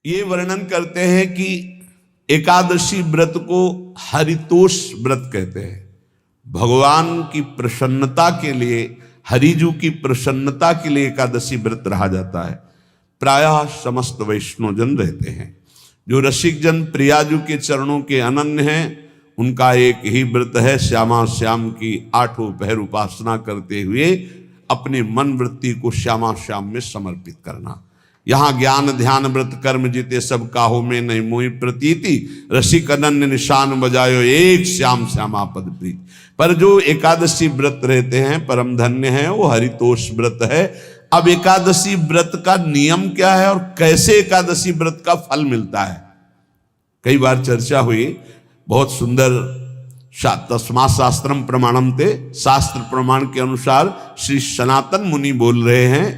ये वर्णन करते हैं कि एकादशी व्रत को हरितोष व्रत कहते हैं। भगवान की प्रसन्नता के लिए, हरिजू की प्रसन्नता के लिए एकादशी व्रत रहा जाता है। प्रायः समस्त वैष्णवजन रहते हैं। जो रसिक जन प्रियाजू के चरणों के अनन्य हैं, उनका एक ही व्रत है, श्यामा श्याम की 8 पहर उपासना करते हुए अपनी मन वृत्ति को श्यामा श्याम में समर्पित करना। यहाँ ज्ञान ध्यान व्रत कर्म जीते सब काहो में नहीं मोहि प्रतीति, रसिक अनन्य निशान बजायो एक श्याम श्यामा पद प्रीति। पर जो एकादशी व्रत रहते हैं परम धन्य है, वो हरितोष व्रत है। अब एकादशी व्रत का नियम क्या है और कैसे एकादशी व्रत का फल मिलता है, कई बार चर्चा हुई। बहुत सुंदर तस्मा शास्त्रम प्रमाणम थे, शास्त्र प्रमाण के अनुसार श्री सनातन मुनि बोल रहे हैं,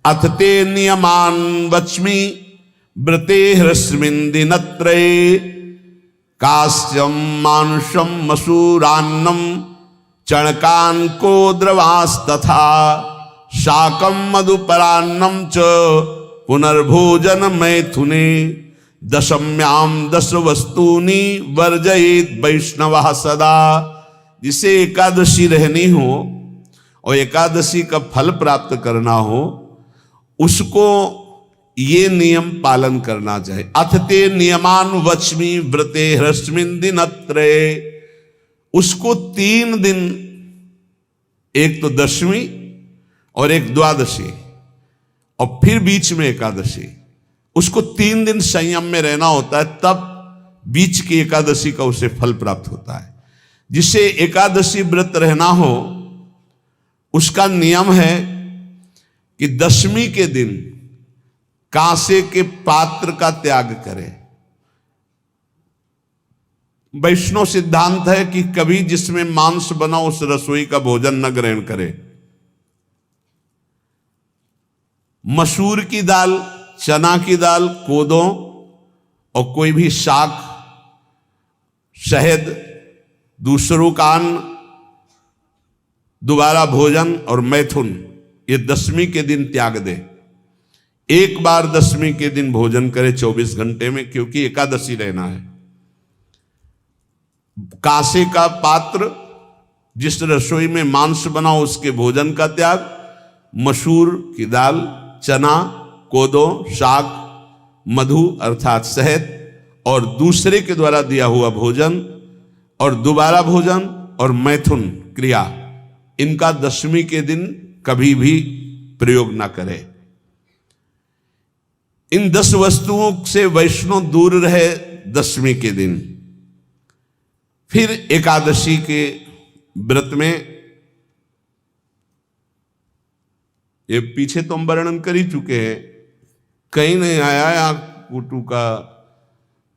अथ ते नियमान वच्मि व्रते ह्रस्मिन् दिनत्रये, कास्यम मानुषम मसूरान्नम चणकान को द्रवास्तथा, शाकम मधुपरान्नम च पुनर्भोजन मैथुने, दशम्याम 10 वस्तूनि वर्जयेत वैष्णवः सदा। जिसे एकादशी रहनी हो और एकादशी का फल प्राप्त करना हो, उसको ये नियम पालन करना चाहिए। अथ ते नियमान वच्मि व्रते ह्रस्मिन् दिनत्रये, उसको 3 दिन, एक तो दशमी और एक द्वादशी और फिर बीच में एकादशी, उसको 3 दिन संयम में रहना होता है, तब बीच की एकादशी का उसे फल प्राप्त होता है। जिसे एकादशी व्रत रहना हो उसका नियम है कि दशमी के दिन कांसे के पात्र का त्याग करे। वैष्णव सिद्धांत है कि कभी जिसमें मांस बना उस रसोई का भोजन न ग्रहण करे। मसूर की दाल, चना की दाल, कोदों और कोई भी शाक, शहद, दूसरों का अन्न, दोबारा भोजन और मैथुन, ये दशमी के दिन त्याग दे। एक बार दशमी के दिन भोजन करे 24 घंटे में, क्योंकि एकादशी रहना है। कांसे का पात्र, जिस रसोई में मांस बना उसके भोजन का त्याग, मसूर की दाल, चना, कोदो, शाक, मधु अर्थात शहद और दूसरे के द्वारा दिया हुआ भोजन और दोबारा भोजन और मैथुन क्रिया, इनका दशमी के दिन कभी भी प्रयोग ना करें। इन 10 वस्तुओं से वैष्णव दूर रहे दशमी के दिन। फिर एकादशी के व्रत में, ये पीछे तो हम वर्णन कर ही चुके हैं, कहीं नहीं आया यहाँ कुटू का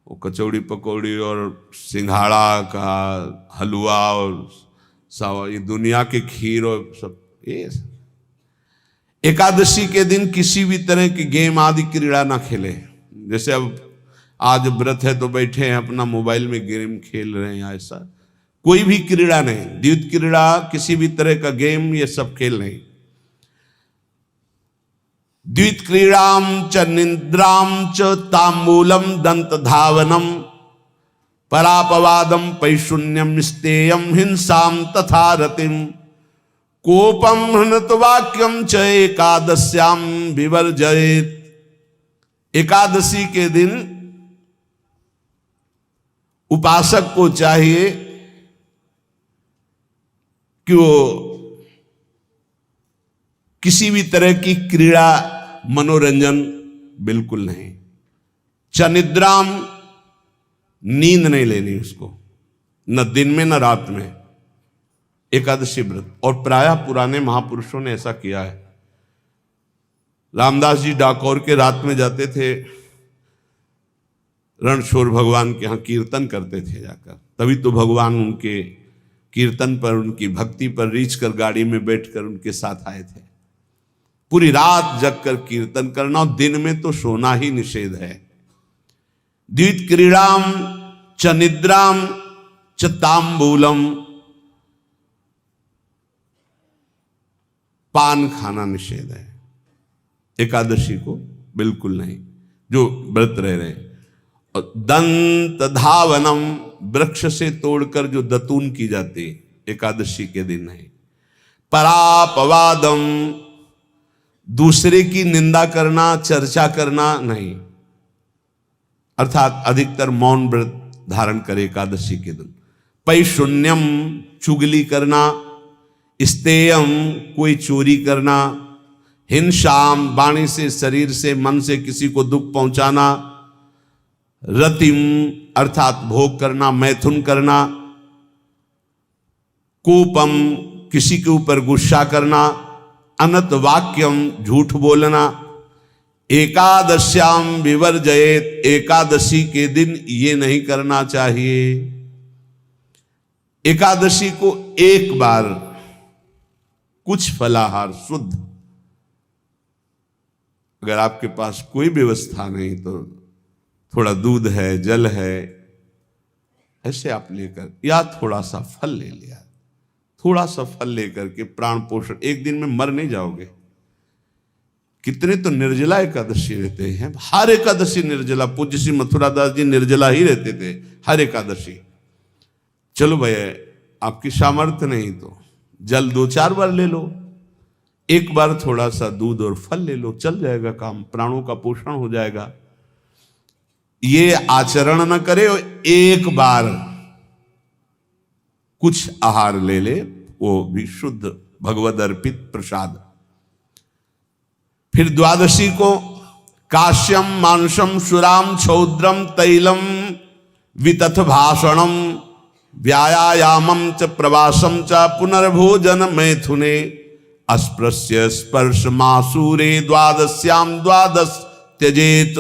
वो कचौड़ी पकौड़ी और सिंघाड़ा का हलवा और सावा, ये दुनिया के खीर और सब। ये एकादशी के दिन किसी भी तरह की गेम आदि क्रीड़ा ना खेले। जैसे अब आज व्रत है तो बैठे हैं अपना मोबाइल में गेम खेल रहे हैं, ऐसा कोई भी क्रीड़ा नहीं। द्वैत क्रीड़ा, किसी भी तरह का गेम, ये सब खेल नहीं। द्वैत क्रीड़ाम च निद्राम च तांबूलम दंत धावनम, परापवादम पैशून्यम स्तेयम हिंसाम तथा रतिम, कोपम हनत वाक्यम च एकादश्याम विवर्जयेत। एकादशी के दिन उपासक को चाहिए कि वो किसी भी तरह की क्रीड़ा, मनोरंजन बिल्कुल नहीं। चनिद्राम, नींद नहीं लेनी उसको, न दिन में न रात में, एकादशी व्रत। और प्रायः पुराने महापुरुषों ने ऐसा किया है। रामदास जी डाकोर के रात में जाते थे, रणछोड़ भगवान के यहाँ कीर्तन करते थे जाकर, तभी तो भगवान उनके कीर्तन पर, उनकी भक्ति पर रीझ कर गाड़ी में बैठकर उनके साथ आए थे। पूरी रात जगकर कीर्तन करना, और दिन में तो सोना ही निषेध है। द्वैत क्रीड़ाम च निद्राम च तांबूलम, पान खाना निषेध है एकादशी को, बिल्कुल नहीं। जो व्रत रह रहे हैं। और दंत धावनम, वृक्ष से तोड़कर जो दतून की जाती एकादशी के दिन है। परापवादम, दूसरे की निंदा करना, चर्चा करना नहीं, अर्थात अधिकतर मौन व्रत धारण करे एकादशी के दिन। पैशून्यम, चुगली करना। स्तेयम, कोई चोरी करना। हिंसाम, वाणी से, शरीर से, मन से किसी को दुख पहुंचाना। रतिम, अर्थात भोग करना, मैथुन करना। कोपम, किसी के ऊपर गुस्सा करना। अनत वाक्यम, झूठ बोलना। एकादश्याम विवर्जयेत, एकादशी के दिन ये नहीं करना चाहिए। एकादशी को एक बार कुछ फलाहार शुद्ध, अगर आपके पास कोई व्यवस्था नहीं तो थोड़ा दूध है, जल है, ऐसे आप लेकर, या थोड़ा सा फल ले लिया, थोड़ा सा फल लेकर के प्राण पोषण, एक दिन में मर नहीं जाओगे। कितने तो निर्जला एकादशी रहते हैं, हर एकादशी निर्जला। पूज्य श्री मथुरा दास जी निर्जला ही रहते थे हर एकादशी। चलो भैया, आपकी सामर्थ्य नहीं तो जल 2-4 बार ले लो, एक बार थोड़ा सा दूध और फल ले लो, चल जाएगा काम, प्राणों का पोषण हो जाएगा। ये आचरण न करे, एक बार कुछ आहार ले ले, वो भी शुद्ध भगवद अर्पित प्रसाद। फिर द्वादशी को काश्यम, मांसम, सुराम, छौद्रम, तैलम, वितथ भाषणम, व्यायामम च प्रवासम च पुनर्भोजन मैथुने, अस्पृश्य स्पर्श मासूरे, द्वादश्याम द्वादश त्यजेत।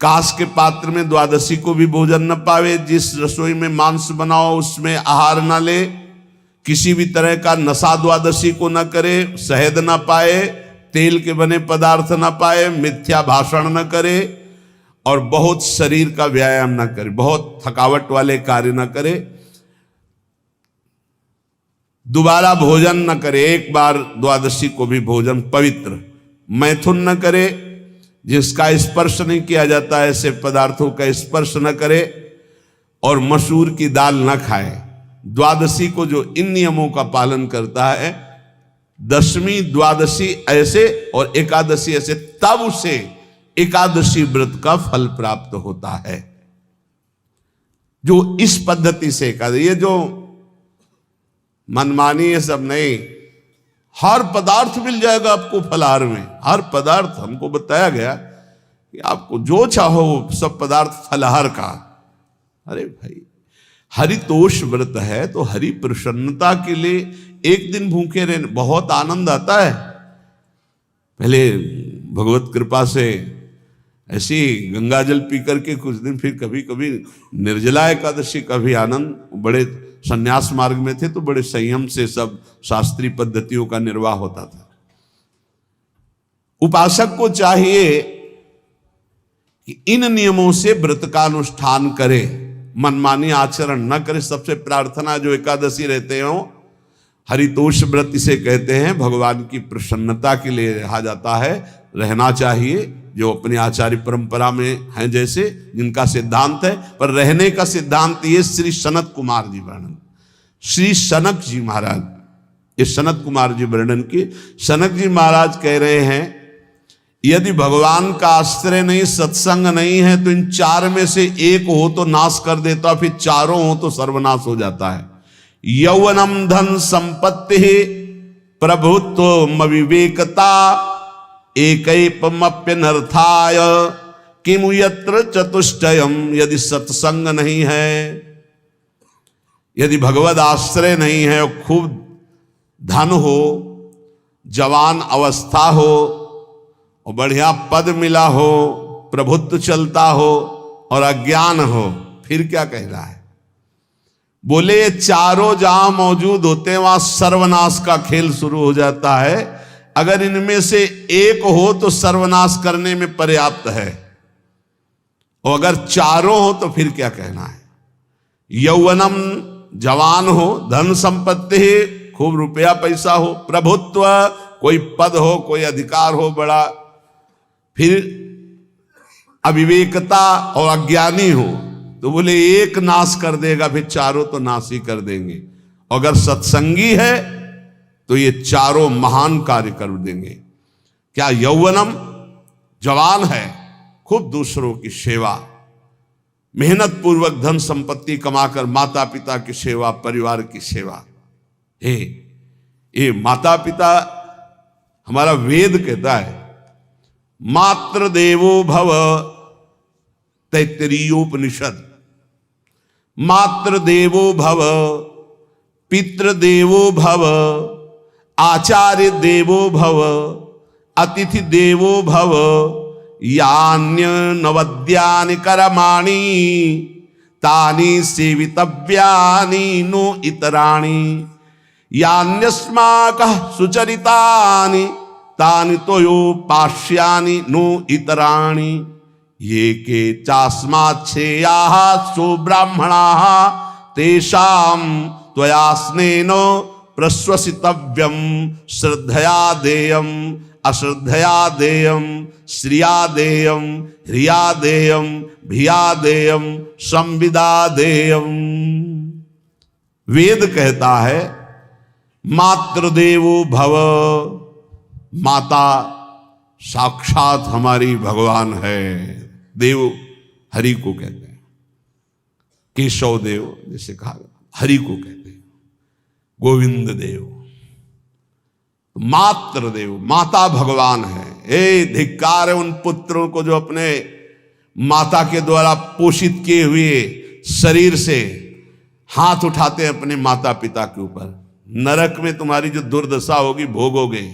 कांस के पात्र में द्वादशी को भी भोजन न पावे। जिस रसोई में मांस बनाओ उसमें आहार न ले। किसी भी तरह का नशा द्वादशी को न करे। शहद न पाए, तेल के बने पदार्थ न पाए, मिथ्या भाषण न करे और बहुत शरीर का व्यायाम न करे, बहुत थकावट वाले कार्य न करे। दोबारा भोजन न करे, एक बार द्वादशी को भी भोजन पवित्र। मैथुन न करे, जिसका स्पर्श नहीं किया जाता ऐसे पदार्थों का स्पर्श न करे, और मसूर की दाल न खाए। द्वादशी को जो इन नियमों का पालन करता है, दशमी द्वादशी ऐसे और एकादशी ऐसे, तब उसे एकादशी व्रत का फल प्राप्त होता है। जो इस पद्धति से एकादशी, ये जो मनमानी है सब नहीं, हर पदार्थ मिल जाएगा आपको फलाहार में। हर पदार्थ हमको बताया गया कि आपको जो चाहो वो सब पदार्थ फलाहार का। अरे भाई, हरितोष व्रत है तो हरि प्रसन्नता के लिए एक दिन भूखे रहने बहुत आनंद आता है। पहले भगवत कृपा से ऐसी गंगा जल पी करके कुछ दिन, फिर कभी कभी निर्जला एकादशी का भी आनंद। बड़े संन्यास मार्ग में थे तो बड़े संयम से सब शास्त्रीय पद्धतियों का निर्वाह होता था। उपासक को चाहिए कि इन नियमों से व्रत का अनुष्ठान करे, मनमानी आचरण न करे। सबसे प्रार्थना जो एकादशी रहते हो, हरितोष व्रत इसे कहते हैं, भगवान की प्रसन्नता के लिए रहा जाता है, रहना चाहिए। जो अपनी आचार्य परंपरा में हैं, जैसे जिनका सिद्धांत है, पर रहने का सिद्धांत ये श्री सनत कुमार जी वर्णन, श्री सनक जी महाराज, ये सनत कुमार जी वर्णन की। सनक जी महाराज कह रहे हैं, यदि भगवान का आश्रय नहीं, सत्संग नहीं है, तो इन 4 में से एक हो तो नाश कर देता, फिर चारों हो तो सर्वनाश हो जाता है। यौवनम धन संपत्ति, प्रभुत्व विवेकता, एकैपमप्यनर्थाय किमु यत्र चतुष्टयम। यदि सत्संग नहीं है, यदि भगवद आश्रय नहीं है, और खूब धन हो, जवान अवस्था हो, और बढ़िया पद मिला हो, प्रभुत्व चलता हो, और अज्ञान हो, फिर क्या कह रहा है? बोले ये चारों जहां मौजूद होते हैं वहां सर्वनाश का खेल शुरू हो जाता है। अगर इनमें से एक हो तो सर्वनाश करने में पर्याप्त है, और अगर चारों हो तो फिर क्या कहना है? यौवनम, जवान हो, धन संपत्ति, खूब रुपया पैसा हो, प्रभुत्व, कोई पद हो, कोई अधिकार हो बड़ा, फिर अविवेकता और अज्ञानी हो तो बोले एक नाश कर देगा, फिर चारों तो नाश ही कर देंगे। अगर सत्संगी है तो ये चारों महान कार्य कर देंगे। क्या यौवनम, जवान है, खूब दूसरों की सेवा, मेहनत पूर्वक धन संपत्ति कमाकर माता पिता की सेवा, परिवार की सेवा। ये माता पिता, हमारा वेद कहता है मातृ देवो भव, तैत्तरीयोपनिषद, मातृ देवो भव, पितृदेवो भव, आचार्य देवो भव, अतिथि देवो भव, यान्य नवद्यानि कर्माणि तानि सेवितव्यानि नो इतराणि, यान्यस्माकः सुचरितानि तानि तोयोपास्यानि नो इतराणि, ये के चास्माच्छेयाः सो ब्राह्मणाः तेषां त्वया स्नेन प्रश्वसितव्यं, श्रद्धया देयम् अश्रद्धया देयम्, श्रिया देयम् ह्रिया देयम् भिया देयम् संविदा देयम्। वेद कहता है मातृदेवो भव, माता साक्षात हमारी भगवान है। देव हरि को कहते हैं, केशव देव जैसे कहा, हरि को कहते हैं गोविंद देव। मातृदेव, माता भगवान है। धिक्कार है उन पुत्रों को जो अपने माता के द्वारा पोषित किए हुए शरीर से हाथ उठाते हैं अपने माता पिता के ऊपर। नरक में तुम्हारी जो दुर्दशा होगी भोगोगे।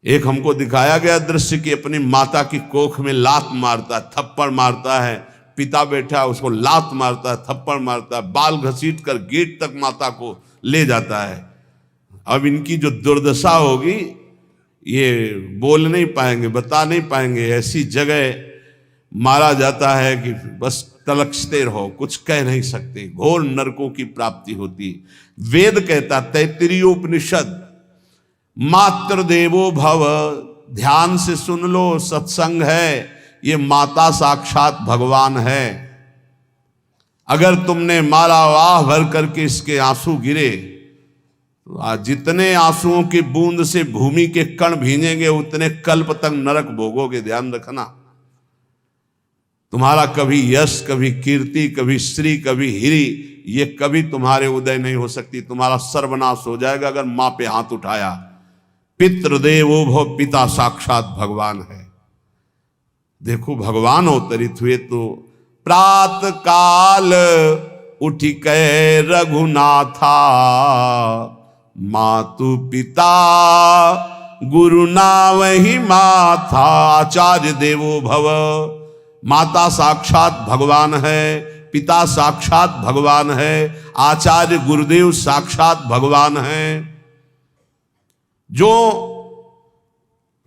एक हमको दिखाया गया दृश्य कि अपनी माता की कोख में लात मारता है, थप्पड़ मारता है, पिता बैठा है उसको लात मारता है, थप्पड़ मारता है, बाल घसीट कर गेट तक माता को ले जाता है। अब इनकी जो दुर्दशा होगी ये बोल नहीं पाएंगे, बता नहीं पाएंगे। ऐसी जगह मारा जाता है कि बस तलकते रहो, कुछ कह नहीं सकते, घोर नरकों की प्राप्ति होती। वेद कहता, तैत्तरीयोपनिषद, मातृदेवो भव। ध्यान से सुन लो, सत्संग है, ये माता साक्षात भगवान है। अगर तुमने मारा वाह भर करके इसके आंसू गिरे तो आज जितने आंसुओं की बूंद से भूमि के कण भींजेंगे उतने कल्प तक नरक भोगोगे। ध्यान रखना, तुम्हारा कभी यश, कभी कीर्ति, कभी श्री, कभी हिरी, ये कभी तुम्हारे उदय नहीं हो सकती। तुम्हारा सर्वनाश हो जाएगा अगर मां पे हाथ उठाया। पितृदेवो भव, पिता साक्षात भगवान है। देखो भगवान अवतरित हुए तो प्रात काल उठी कै रघुनाथा, मातु पिता गुरु नावहि माथा। आचार्य देवो भव, माता साक्षात भगवान है, पिता साक्षात भगवान है, आचार्य गुरुदेव साक्षात भगवान है। जो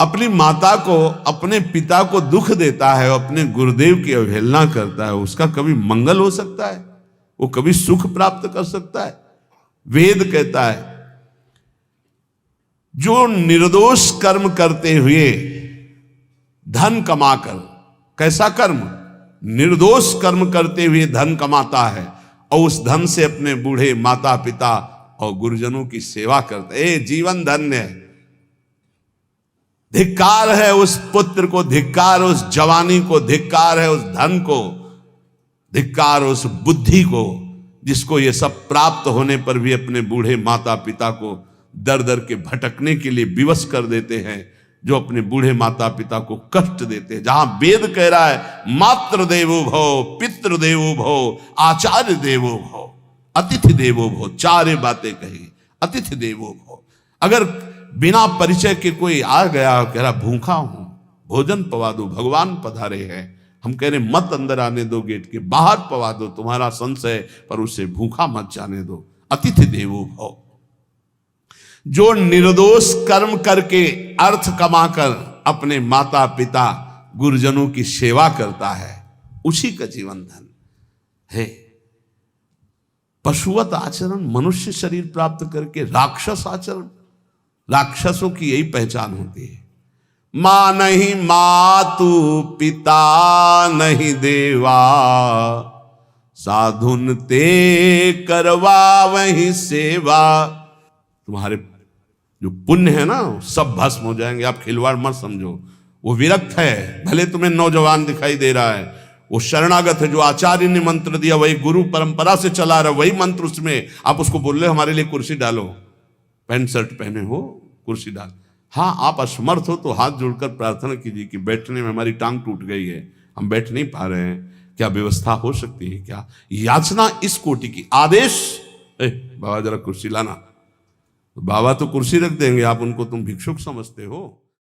अपनी माता को, अपने पिता को दुख देता है, अपने गुरुदेव की अवहेलना करता है, उसका कभी मंगल हो सकता है? वो कभी सुख प्राप्त कर सकता है? वेद कहता है जो निर्दोष कर्म करते हुए धन कमाकर, कैसा कर्म? निर्दोष कर्म करते हुए धन कमाता है और उस धन से अपने बूढ़े माता पिता और गुरुजनों की सेवा करता है, जीवन धन्य है। धिक्कार है उस पुत्र को, धिक्कार उस जवानी को, धिक्कार है उस धन को, धिक्कार उस बुद्धि को जिसको ये सब प्राप्त होने पर भी अपने बूढ़े माता पिता को दर दर के भटकने के लिए विवश कर देते हैं, जो अपने बूढ़े माता पिता को कष्ट देते हैं। जहां वेद कह रहा है मातृ देवो भव, पितृ देवो भव, आचार्य देवो भव, अतिथि देवो भव, चार बातें कही। अतिथि देवो भव, अगर बिना परिचय के कोई आ गया, कह रहा भूखा हूं, भोजन पवा दो, भगवान पधारे हैं, हम कह रहे मत अंदर आने दो, गेट के बाहर पवा दो, तुम्हारा संशय, पर उसे भूखा मत जाने दो। अतिथि देवो भव, जो निर्दोष कर्म करके अर्थ कमाकर अपने माता पिता गुरुजनों की सेवा करता है, उसी का जीवन धन है। पशुवत आचरण, मनुष्य शरीर प्राप्त करके राक्षस आचरण, राक्षसों की यही पहचान होती है। माँ नहीं मातु पिता नहीं देवा, साधुन ते करवा वही सेवा। तुम्हारे जो पुण्य है ना सब भस्म हो जाएंगे, आप खिलवाड़ मत समझो। वो विरक्त है, भले तुम्हें नौजवान दिखाई दे रहा है, वो शरणागत है, जो आचार्य ने मंत्र दिया वही गुरु परंपरा से चला रहा, वही मंत्र उसमें। आप उसको बोल रहे हमारे लिए कुर्सी डालो, पैंट शर्ट पहने हो कुर्सी डाल। हाँ, आप असमर्थ हो तो हाथ जोड़कर प्रार्थना कीजिए कि बैठने में हमारी टांग टूट गई है, हम बैठ नहीं पा रहे हैं, क्या व्यवस्था हो सकती है क्या? याचना इस कोटि की। आदेश, बाबा जरा कुर्सी लाना, बाबा तो कुर्सी रख देंगे, आप उनको तुम भिक्षुक समझते हो।